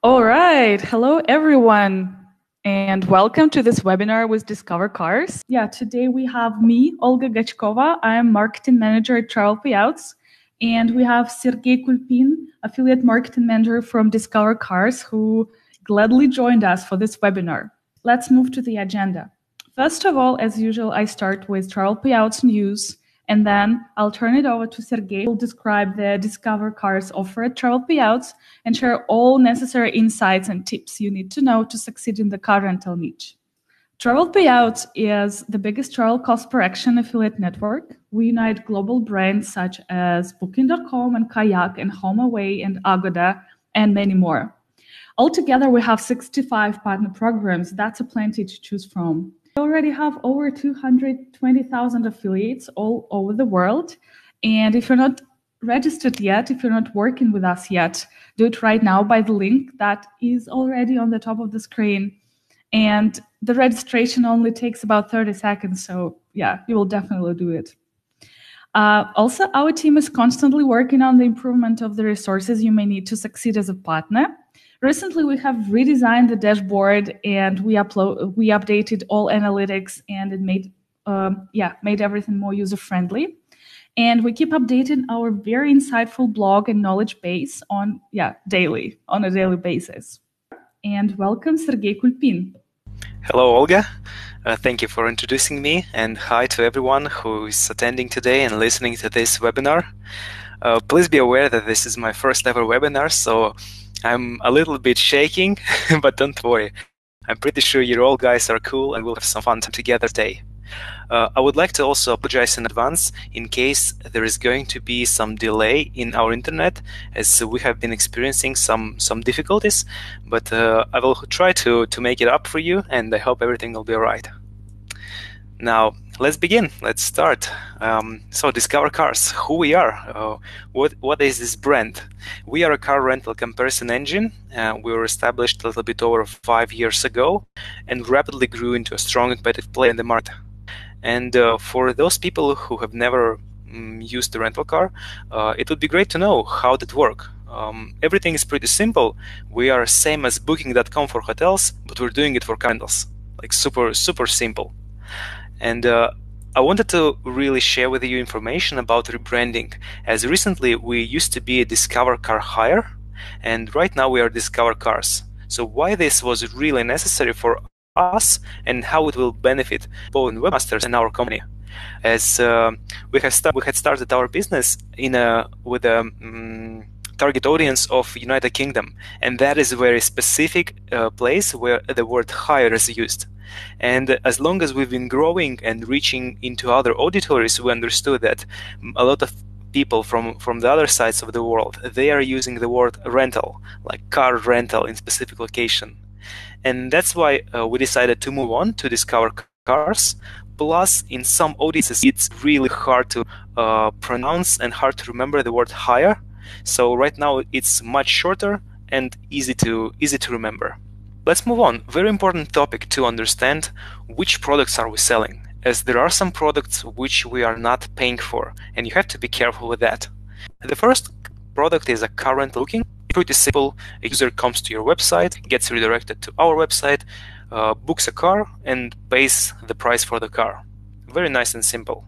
All right. Hello, everyone, and welcome to this webinar with Discovercars. Yeah, today we have me, Olga Gachkova. I am marketing manager at Travelpayouts, and we have Sergey Kulpin, affiliate marketing manager from Discovercars, who gladly joined us for this webinar. Let's move to the agenda. First of all, as usual, I start with Travelpayouts news, and then I'll turn it over to Sergey, who will describe the Discovercars offer at Travelpayouts and share all necessary insights and tips you need to know to succeed in the car rental niche. Travelpayouts is the biggest travel cost per action affiliate network. We unite global brands such as Booking.com and Kayak and HomeAway and Agoda and many more. Altogether, we have 65 partner programs. That's a plenty to choose from. We already have over 220,000 affiliates all over the world. And if you're not registered yet, if you're not working with us yet, do it right now by the link that is already on the top of the screen. And the registration only takes about 30 seconds. So yeah, you will definitely do it. Also, our team is constantly working on the improvement of the resources you may need to succeed as a partner. Recently, we have redesigned the dashboard and we updated all analytics, and it made everything more user-friendly. And we keep updating our very insightful blog and knowledge base on a daily basis. And welcome, Sergey Kulpin. Hello, Olga. Thank you for introducing me, and hi to everyone who is attending today and listening to this webinar. Please be aware that this is my first ever webinar, so I'm a little bit shaking, but don't worry. I'm pretty sure you all guys are cool and we'll have some fun together today. I would like to also apologize in advance in case there is going to be some delay in our internet, as we have been experiencing some difficulties, but I will try to make it up for you, and I hope everything will be all right. Now, let's begin. Let's start. So, Discovercars, who we are, what is this brand? We are a car rental comparison engine. We were established a little bit over 5 years ago and rapidly grew into a strong competitive player in the market. And for those people who have never used the rental car, it would be great to know how it works. Everything is pretty simple. We are same as Booking.com for hotels, but we're doing it for car rentals. Like super simple. And I wanted to really share with you information about rebranding, as recently we used to be a Discover Car Hire, and right now we are Discover Cars. So why this was really necessary for us and how it will benefit both webmasters and our company, as we had started our business with a target audience of United Kingdom, and that is a very specific place where the word hire is used. And as long as we've been growing and reaching into other auditories, we understood that a lot of people from the other sides of the world, they are using the word rental, like car rental in specific location. And that's why we decided to move on to Discover Cars. Plus, in some audiences, it's really hard to pronounce and hard to remember the word hire. So right now, it's much shorter and easy to remember. Let's move on. Very important topic to understand: which products are we selling, as there are some products which we are not paying for, and you have to be careful with that. The first product is a car rental booking. Pretty simple. A user comes to your website, gets redirected to our website, books a car, and pays the price for the car. Very nice and simple.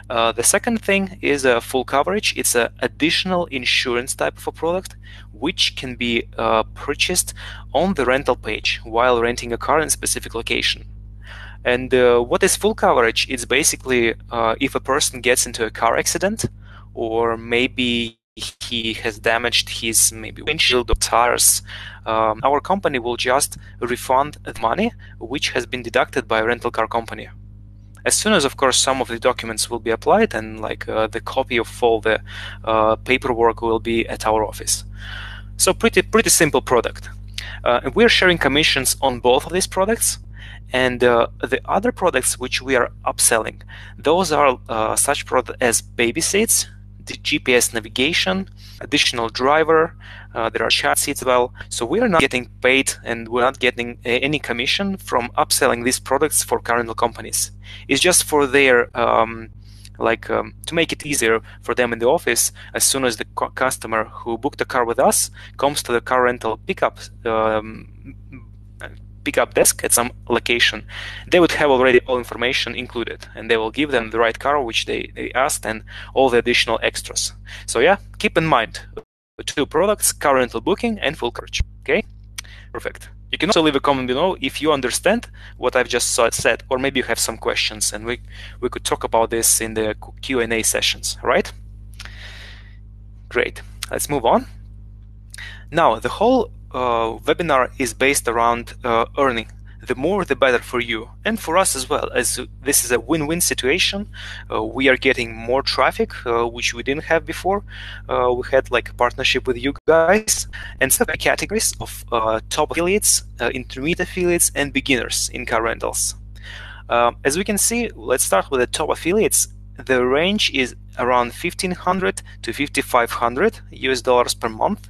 The second thing is a full coverage. It's an additional insurance type of a product which can be purchased on the rental page while renting a car in a specific location. And what is full coverage? It's basically if a person gets into a car accident, or maybe he has damaged his windshield or tires, our company will just refund the money which has been deducted by a rental car company. As soon as, of course, some of the documents will be applied, and the copy of all the paperwork will be at our office. So pretty simple product. And we're sharing commissions on both of these products. And the other products which we are upselling, those are such products as baby seats, the GPS navigation, additional driver, there are chat seats as well. So we are not getting paid, and we're not getting any commission from upselling these products for car rental companies. It's just for their like to make it easier for them in the office. As soon as the customer who booked a car with us comes to the car rental pickup desk at some location, they would have already all information included, and they will give them the right car which they asked and all the additional extras. So yeah, keep in mind 2 products: car rental booking and full coverage. Okay, perfect. You can also leave a comment below if you understand what I've just said, or maybe you have some questions, and we could talk about this in the Q&A sessions, right? Great, let's move on. Now, the whole webinar is based around earning. The more, the better for you and for us as well, as this is a win-win situation. We are getting more traffic, which we didn't have before. We had like a partnership with you guys, and several categories of top affiliates, intermediate affiliates, and beginners in car rentals. As we can see, let's start with the top affiliates. The range is around $1,500 to $5,500 per month,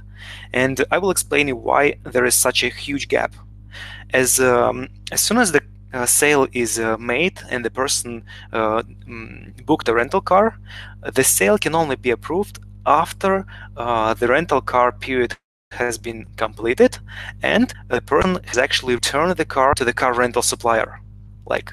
and I will explain you why there is such a huge gap. As soon as the sale is made and the person booked a rental car, the sale can only be approved after the rental car period has been completed and the person has actually returned the car to the car rental supplier. Like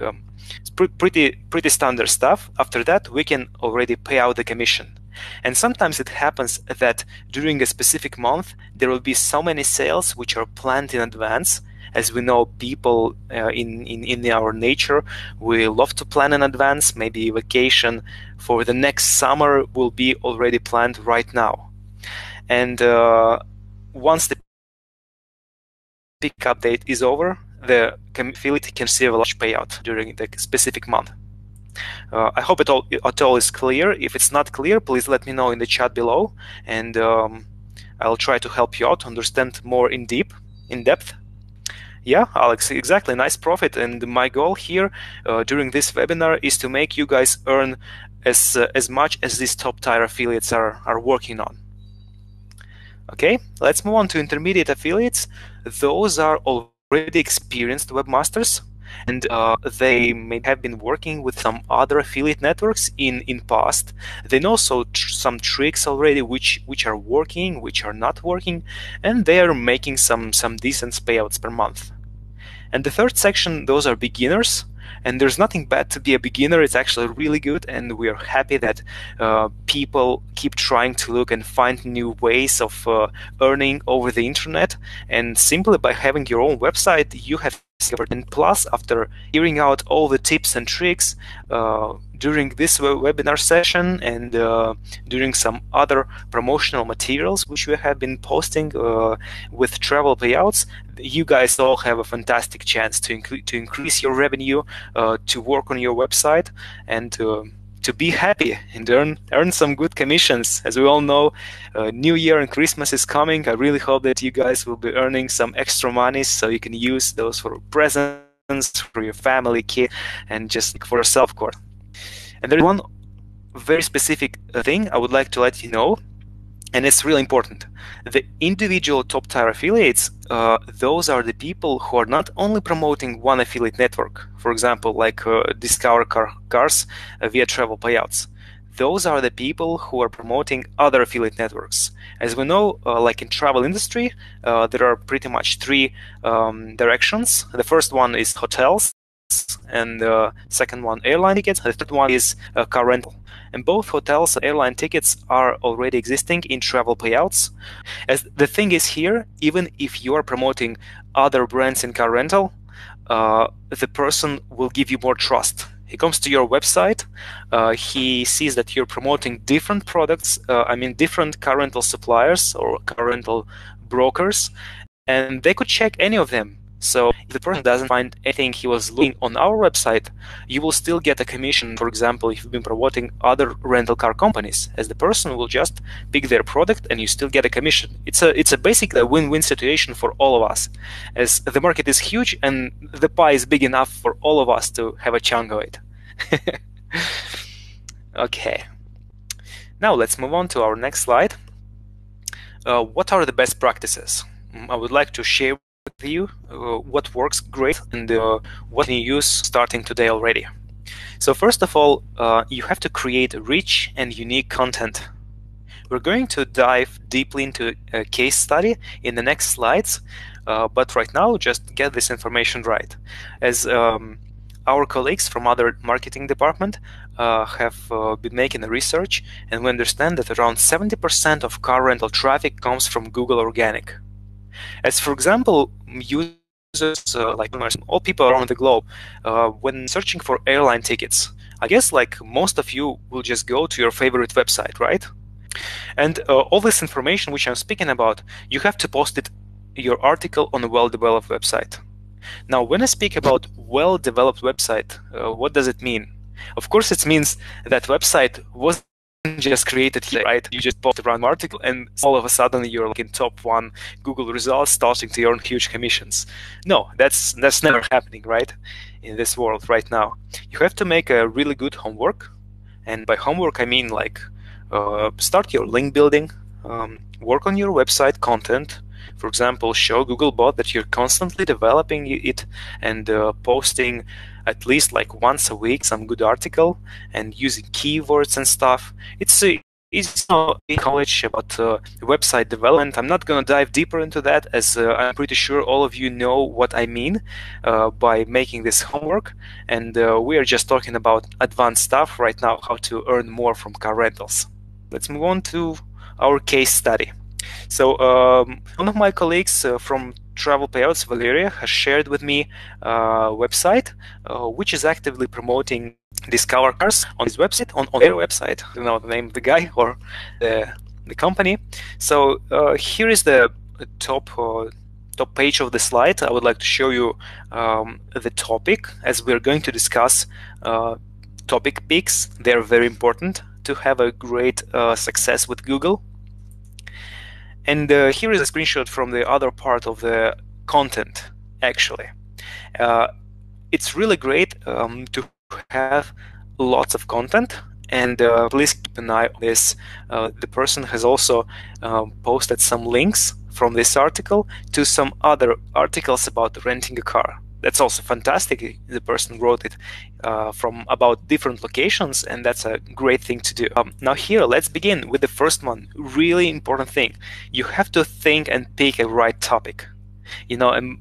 it's pretty standard stuff. After that, we can already pay out the commission. And sometimes it happens that during a specific month there will be so many sales which are planned in advance. As we know, people in our nature, we love to plan in advance. Maybe vacation for the next summer will be already planned right now. And once the pickup date is over, the affiliate can receive a large payout during the specific month. I hope it all is clear. If it's not clear, please let me know in the chat below, and I'll try to help you out to understand more in depth. Yeah, Alex, exactly. Nice profit. And my goal here during this webinar is to make you guys earn as much as these top tier affiliates are working on. Okay, let's move on to intermediate affiliates. Those are already experienced webmasters, and they may have been working with some other affiliate networks in past. They know some tricks already which are working, which are not working, and they are making some decent payouts per month. And the third section, those are beginners. And there's nothing bad to be a beginner. It's actually really good, and we are happy that people keep trying to look and find new ways of earning over the internet. And simply by having your own website, you have discovered. And plus, after hearing out all the tips and tricks during this webinar session and during some other promotional materials which we have been posting with Travelpayouts, you guys all have a fantastic chance to increase your revenue, to work on your website, and to be happy and earn some good commissions. As we all know, New Year and Christmas is coming. I really hope that you guys will be earning some extra money so you can use those for presents for your family, kid, and just for yourself, of course. And there's one very specific thing I would like to let you know, and it's really important. The individual top tier affiliates, those are the people who are not only promoting one affiliate network, for example, like Discovercars via Travelpayouts. Those are the people who are promoting other affiliate networks. As we know, like in travel industry, there are pretty much 3 directions. The first one is hotels, and the second one airline tickets, the third one is car rental. And both hotels and airline tickets are already existing in Travelpayouts. As the thing is here, even if you are promoting other brands in car rental, the person will give you more trust. He comes to your website, he sees that you're promoting different products, different car rental suppliers or car rental brokers, and they could check any of them. So if the person doesn't find anything he was looking on our website, you will still get a commission. For example, if you've been promoting other rental car companies, as the person will just pick their product and you still get a commission. It's a basically a win-win situation for all of us, as the market is huge and the pie is big enough for all of us to have a chunk of it. Okay. Now let's move on to our next slide. What are the best practices? I would like to share with you what works great and what can you use starting today already. So first of all, you have to create rich and unique content. We're going to dive deeply into a case study in the next slides, but right now just get this information right. As our colleagues from other marketing department have been making the research, and we understand that around 70% of car rental traffic comes from Google Organic. As for example, users like all people around the globe, when searching for airline tickets, I guess like most of you will just go to your favorite website, right? And all this information which I'm speaking about, you have to post it your article on a well-developed website. Now, when I speak about well-developed website, what does it mean? Of course, it means that website wasn't just created today, right? You just post a random article and all of a sudden you're like in top 1 Google results, starting to earn huge commissions. No, that's never happening, right? In this world right now. You have to make a really good homework. And by homework, I mean like start your link building, work on your website content. For example, show Googlebot that you're constantly developing it and posting at least like once a week some good article and using keywords and stuff. It's knowledge about website development. I'm not going to dive deeper into that, as I'm pretty sure all of you know what I mean by making this homework. And we are just talking about advanced stuff right now, how to earn more from car rentals. Let's move on to our case study. So one of my colleagues from Travelpayouts, Valeria, has shared with me a website which is actively promoting Discovercars on his website, on their website. I don't know the name of the guy or the company. So here is the top page of the slide. I would like to show you the topic, as we're going to discuss topic picks. They're very important to have a great success with Google. And here is a screenshot from the other part of the content, actually. It's really great to have lots of content, and please keep an eye on this. The person has also posted some links from this article to some other articles about renting a car. That's also fantastic. The person wrote it from about different locations, and that's a great thing to do. Now here, let's begin with the first one. Really important thing. You have to think and pick a right topic. You know, and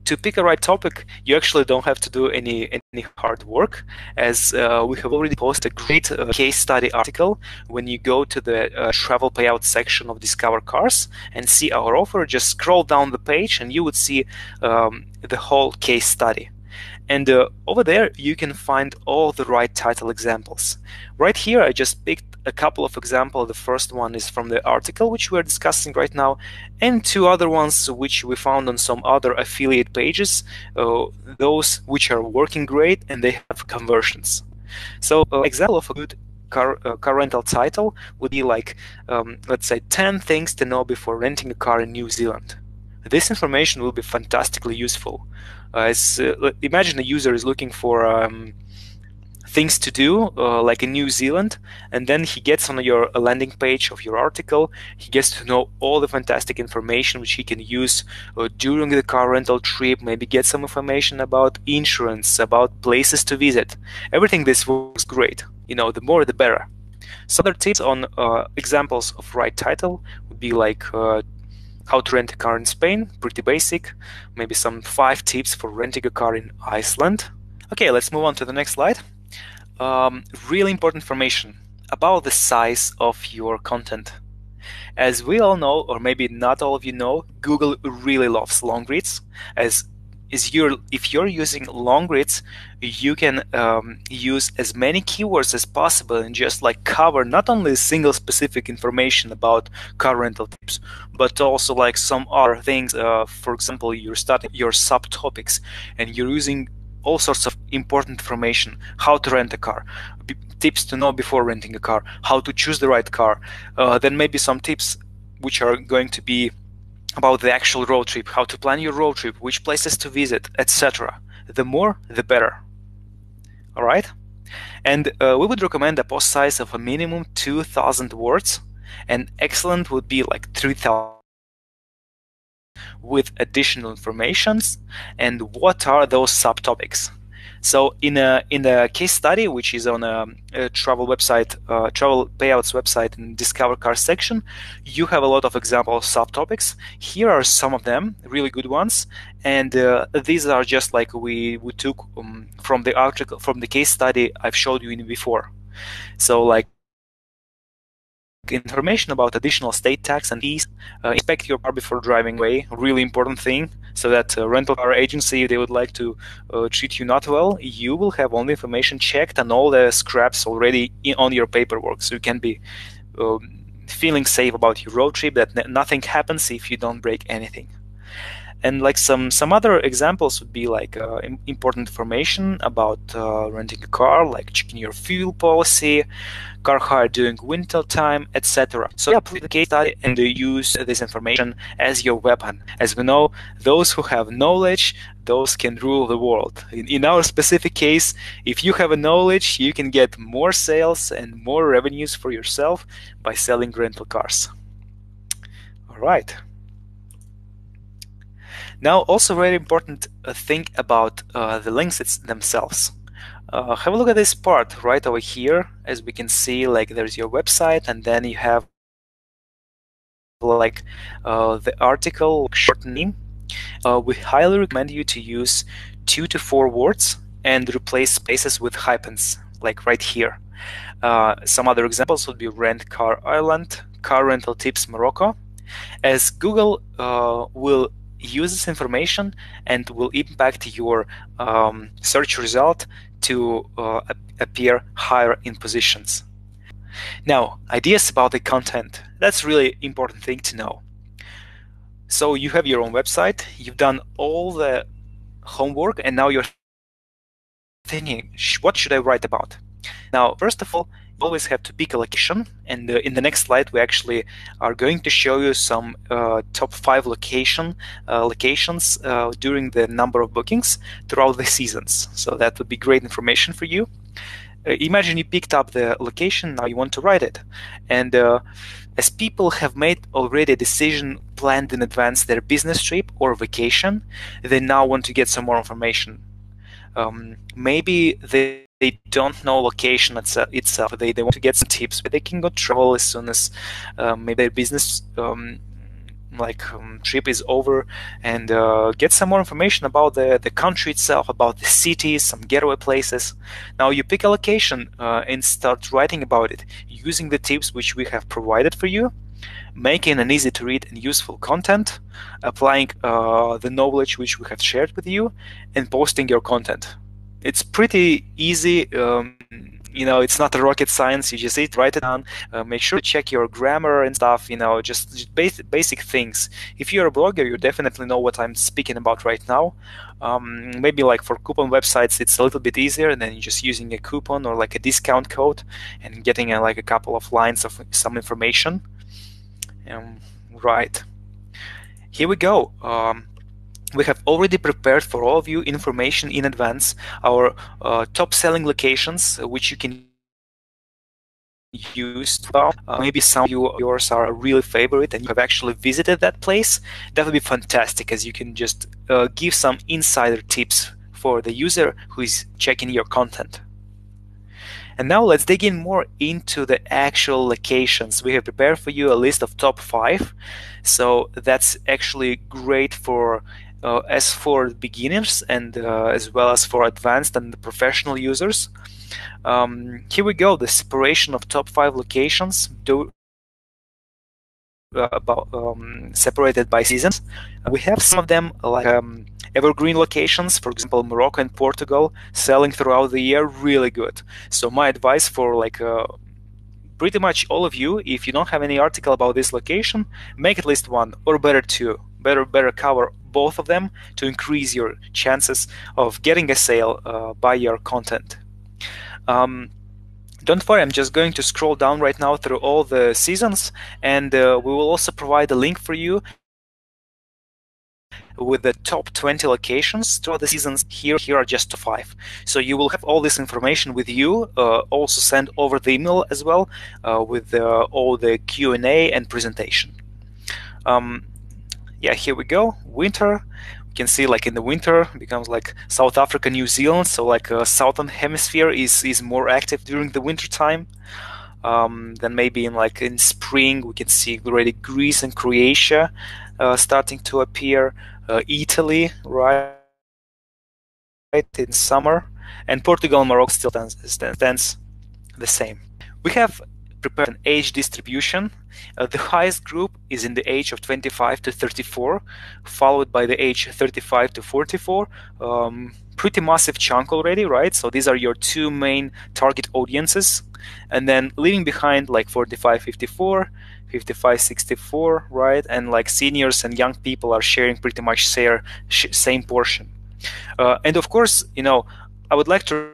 to pick a right topic, you actually don't have to do any hard work, as we have already posted a great case study article. When you go to the travel payout section of Discovercars and see our offer, just scroll down the page and you would see the whole case study. And over there, you can find all the right title examples. Right here, I just picked a couple of examples. The first one is from the article which we're discussing right now, and 2 other ones which we found on some other affiliate pages, those which are working great and they have conversions. So example of a good car rental title would be like, let's say 10 things to know before renting a car in New Zealand. This information will be fantastically useful. Imagine a user is looking for things to do, like in New Zealand, and then he gets on your landing page of your article. He gets to know all the fantastic information which he can use during the car rental trip, maybe get some information about insurance, about places to visit. Everything this works great. You know, the more the better. Some other tips on examples of right title would be like how to rent a car in Spain, pretty basic. Maybe some 5 tips for renting a car in Iceland. Okay, let's move on to the next slide. Really important information about the size of your content. As we all know, or maybe not all of you know, Google really loves long reads. If you're using long reads, you can use as many keywords as possible and just like cover not only single specific information about car rental tips, but also like some other things. For example, you're starting your subtopics and you're using all sorts of important information: how to rent a car, tips to know before renting a car, how to choose the right car, then maybe some tips which are going to be about the actual road trip, how to plan your road trip, which places to visit, etc. The more, the better. All right? And we would recommend a post size of a minimum 2,000 words, and excellent would be like 3,000, with additional informations. And what are those subtopics? So in the case study, which is on a travel website, Travelpayouts website in Discovercars section, you have a lot of example subtopics. Here are some of them, really good ones, and these are just like we took from the article, from the case study I've showed you in before. So like information about additional state tax and fees, inspect your car before driving away, really important thing, so that rental car agency, if they would like to treat you not well, you will have all the information checked and all the scraps already on your paperwork, so you can be feeling safe about your road trip, that nothing happens if you don't break anything. And like some other examples would be like important information about renting a car, like checking your fuel policy, car hire during winter time, etc. So yeah, please the case study and use this information as your weapon. As we know, those who have knowledge, those can rule the world. In our specific case, if you have a knowledge, you can get more sales and more revenues for yourself by selling rental cars. All right. Now, also very important thing about the links themselves. Have a look at this part right over here. As we can see, like there's your website, and then you have like the article short name. We highly recommend you to use 2 to 4 words and replace spaces with hyphens, like right here. Some other examples would be Rent Car Ireland, Car Rental Tips Morocco, as Google will use this information and will impact your search result to appear higher in positions. Now, ideas about the content. That's really important thing to know. So you have your own website, you've done all the homework, and now you're thinking, what should I write about? Now, first of all, you always have to pick a location, and in the next slide we actually are going to show you some top 5 locations during the number of bookings throughout the seasons. So that would be great information for you. Imagine you picked up the location, now you want to write it, and as people have made already a decision, planned in advance their business trip or vacation, they now want to get some more information. Maybe they don't know location itself. They want to get some tips, but they can go travel as soon as maybe their business trip is over, and get some more information about the country itself, about the cities, some getaway places. Now you pick a location and start writing about it using the tips which we have provided for you, making an easy to read and useful content, applying the knowledge which we have shared with you, and posting your content. It's pretty easy. It's not a rocket science. You just write it down. Make sure to check your grammar and stuff. Just basic things. If you're a blogger, you definitely know what I'm speaking about right now. Maybe like for coupon websites, it's a little bit easier than just using a coupon or like a discount code and getting like a couple of lines of some information. Right. Here we go. We have already prepared for all of you information in advance, our top selling locations, which you can use. Maybe some of yours are a really favorite and you have actually visited that place. That would be fantastic, as you can just give some insider tips for the user who is checking your content. And now let's dig in more into the actual locations. We have prepared for you a list of top 5. So that's actually great for as for beginners and as well as for advanced and professional users. Here we go, the separation of top 5 locations separated by seasons. We have some of them like evergreen locations, for example, Morocco and Portugal, selling throughout the year, really good. So my advice for like pretty much all of you, if you don't have any article about this location, make at least 1 or better 2. Better cover both of them to increase your chances of getting a sale by your content. Don't worry, I'm just going to scroll down right now through all the seasons, and we will also provide a link for you with the top 20 locations throughout the seasons. Here are just 5. So you will have all this information with you. Also send over the email as well with all the Q&A and presentation. Yeah, here we go. Winter. You can see like in the winter becomes like South Africa, New Zealand. So like southern hemisphere is more active during the winter time. Then maybe in spring we can see already Greece and Croatia starting to appear. Italy, right, in summer, and Portugal and Morocco still stands the same. We have prepared an age distribution. The highest group is in the age of 25 to 34, followed by the age 35 to 44. Pretty massive chunk already, right? So these are your two main target audiences. And then leaving behind like 45, 54, 55, 64, right? And like seniors and young people are sharing pretty much same portion. And of course, I would like to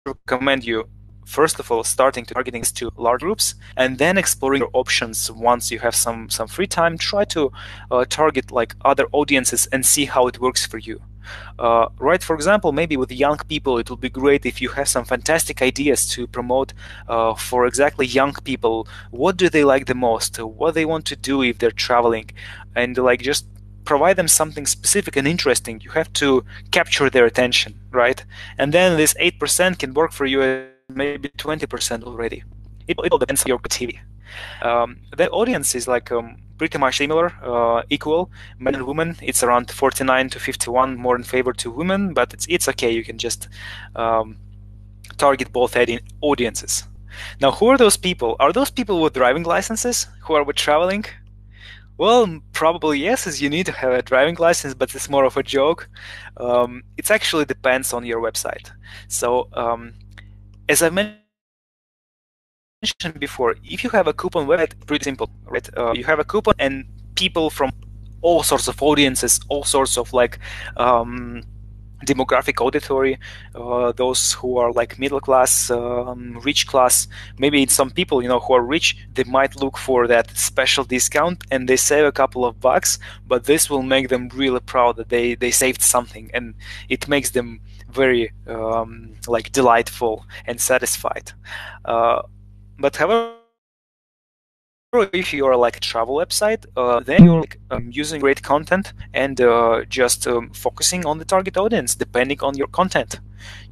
recommend you, first of all, starting to targeting to large groups, and then exploring your options. Once you have some free time, try to target like other audiences and see how it works for you. Right, for example, maybe with young people, it will be great if you have some fantastic ideas to promote for exactly young people. What do they like the most? What they want to do if they're traveling? And like just provide them something specific and interesting. You have to capture their attention, right? And then this 8% can work for you as maybe 20% already. It all depends on your creativity. The audience is like pretty much similar, equal, men and women. It's around 49 to 51, more in favor to women, but it's okay. You can just target both audiences. Now, who are those people? Are those people with driving licenses who are with traveling? Well, probably yes, as you need to have a driving license, but it's more of a joke. It actually depends on your website. So, as I mentioned before, if you have a coupon website, pretty simple, right? You have a coupon, and people from all sorts of audiences, all sorts of like demographic auditory, those who are like middle class, rich class. Maybe some people who are rich, they might look for that special discount and they save a couple of bucks, but this will make them really proud that they saved something, and it makes them very like delightful and satisfied. But however, if you are like a travel website, then you're like, using great content and just focusing on the target audience depending on your content.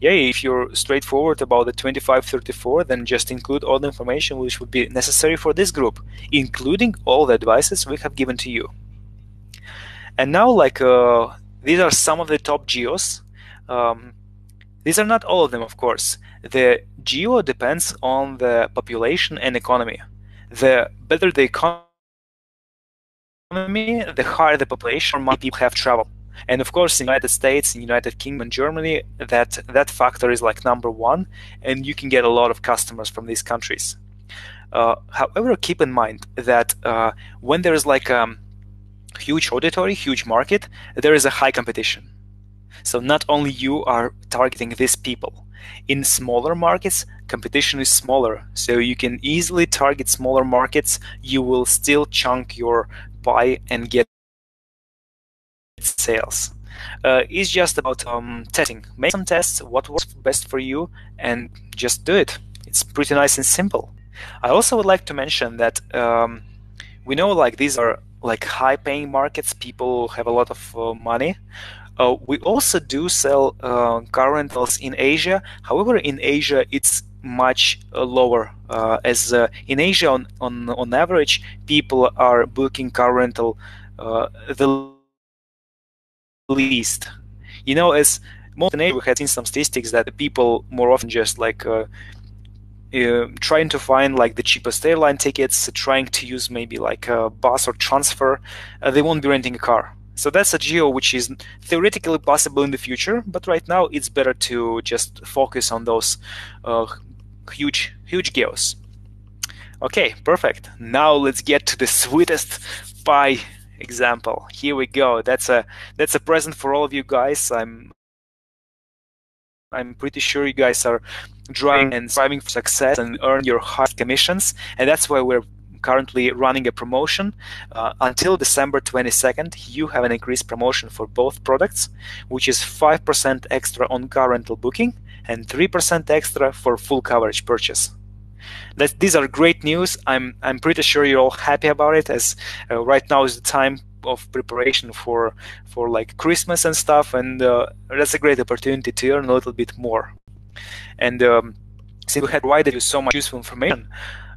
Yeah, if you're straightforward about the 25-34, then just include all the information which would be necessary for this group, including all the advices we have given to you. And now, like, these are some of the top geos. These are not all of them, of course. The geo depends on the population and economy. The better the economy, the higher the population, or more people have traveled. And of course, in the United States, in United Kingdom, and Germany, that factor is like #1, and you can get a lot of customers from these countries. However, keep in mind that when there is like a huge auditory, huge market, there is a high competition. So not only you are targeting these people. In smaller markets, competition is smaller, so you can easily target smaller markets. You will still chunk your pie and get sales. It's just about testing. Make some tests, what works best for you, and just do it. It's pretty nice and simple. I also would like to mention that we know like these are like high-paying markets. People have a lot of money. We also do sell car rentals in Asia. However, in Asia it's much lower. As in Asia, on average, people are booking car rental the least. As most in Asia, we have seen some statistics that the people more often just like trying to find like the cheapest airline tickets, trying to use maybe like a bus or transfer. They won't be renting a car. So that's a geo which is theoretically possible in the future, but right now it's better to just focus on those huge geos. Okay, perfect. Now let's get to the sweetest pie example. Here we go. That's a present for all of you guys. I'm pretty sure you guys are driving and striving for success and earn your highest commissions, and that's why we're currently running a promotion. Until December 22nd, you have an increased promotion for both products, which is 5% extra on car rental booking and 3% extra for full coverage purchase. These are great news. I'm pretty sure you're all happy about it, as right now is the time of preparation for like Christmas and stuff, and that's a great opportunity to earn a little bit more. And since we had provided you so much useful information,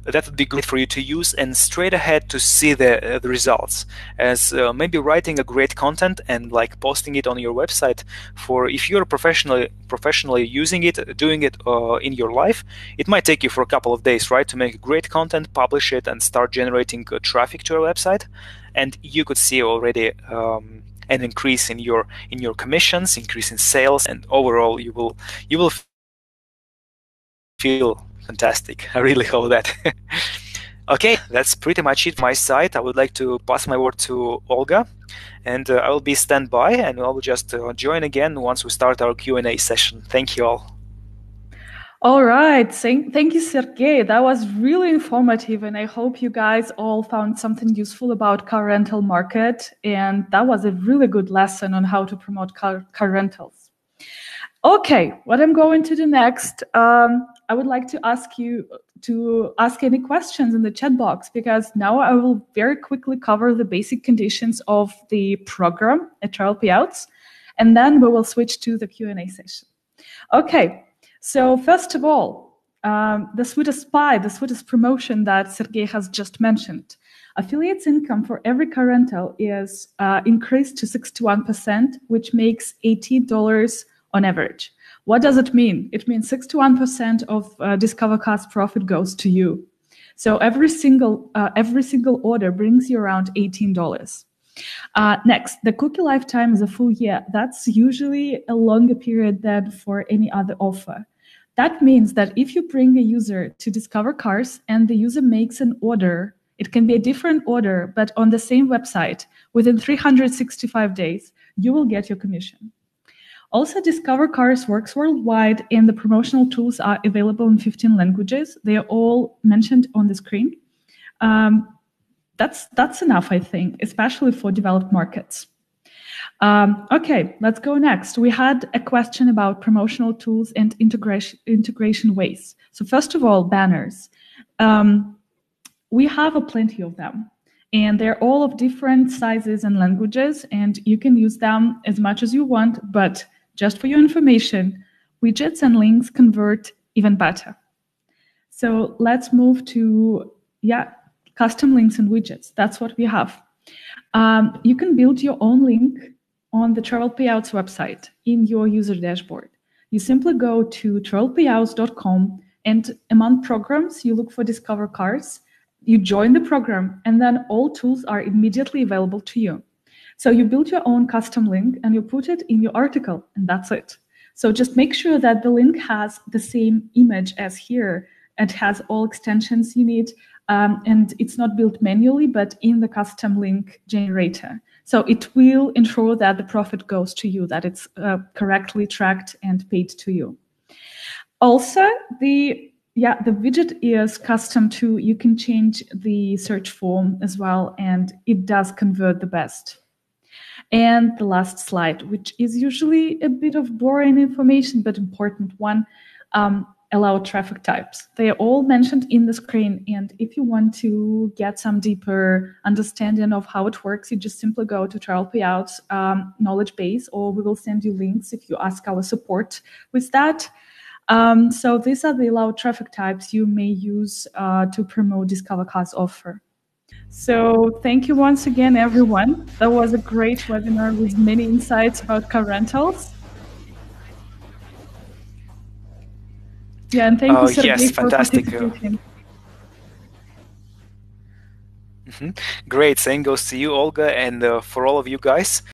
that would be great for you to use and straight ahead to see the results, as maybe writing a great content and like posting it on your website. For if you're professionally using it, doing it in your life, it might take you for a couple of days, right, to make great content, publish it, and start generating traffic to your website, and you could see already an increase in your commissions, increase in sales, and overall you will feel fantastic. I really hope that. Okay, that's pretty much it from my side. I would like to pass my word to Olga, and I will be standby, and I will just join again once we start our Q&A session. Thank you all. All right, thank you, Sergey. That was really informative, and I hope you guys all found something useful about car rental market, and that was a really good lesson on how to promote car rentals. Okay, what I'm going to do next, I would like to ask you to ask any questions in the chat box, because now I will very quickly cover the basic conditions of the program at Travelpayouts, and then we will switch to the Q&A session. Okay, so first of all, the sweetest promotion that Sergey has just mentioned. Affiliates income for every car rental is increased to 61%, which makes $80 on average. What does it mean? It means 61% of Discovercars profit goes to you. So every single order brings you around $18. Next, the cookie lifetime is a full year. That's usually a longer period than for any other offer. That means that if you bring a user to Discovercars and the user makes an order, it can be a different order, but on the same website, within 365 days, you will get your commission. Also, Discovercars works worldwide, and the promotional tools are available in 15 languages. They are all mentioned on the screen. That's enough, I think, especially for developed markets. Okay, let's go next. We had a question about promotional tools and integration ways. So first of all, banners. We have plenty of them, and they're all of different sizes and languages, and you can use them as much as you want, but just for your information, widgets and links convert even better. So let's move to, custom links and widgets. That's what we have. You can build your own link on the Travelpayouts website in your user dashboard. You simply go to travelpayouts.com, and among programs, you look for Discovercars, you join the program, and then all tools are immediately available to you. So you build your own custom link and you put it in your article, and that's it. So just make sure that the link has the same image as here. It has all extensions you need, and it's not built manually, but in the custom link generator. So it will ensure that the profit goes to you, that it's correctly tracked and paid to you. Also, the widget is custom too. You can change the search form as well, and it does convert the best. And the last slide, which is usually a bit of boring information, but important one, allow traffic types. They are all mentioned in the screen. And if you want to get some deeper understanding of how it works, you just simply go to Travelpayouts knowledge base, or we will send you links if you ask our support with that. So these are the allowed traffic types you may use to promote Discovercars offer. So thank you once again, everyone. That was a great webinar with many insights about car rentals. Yeah, and thank you, Sergey, yes, for fantastic. participating. Great. Same goes to you, Olga, and for all of you guys.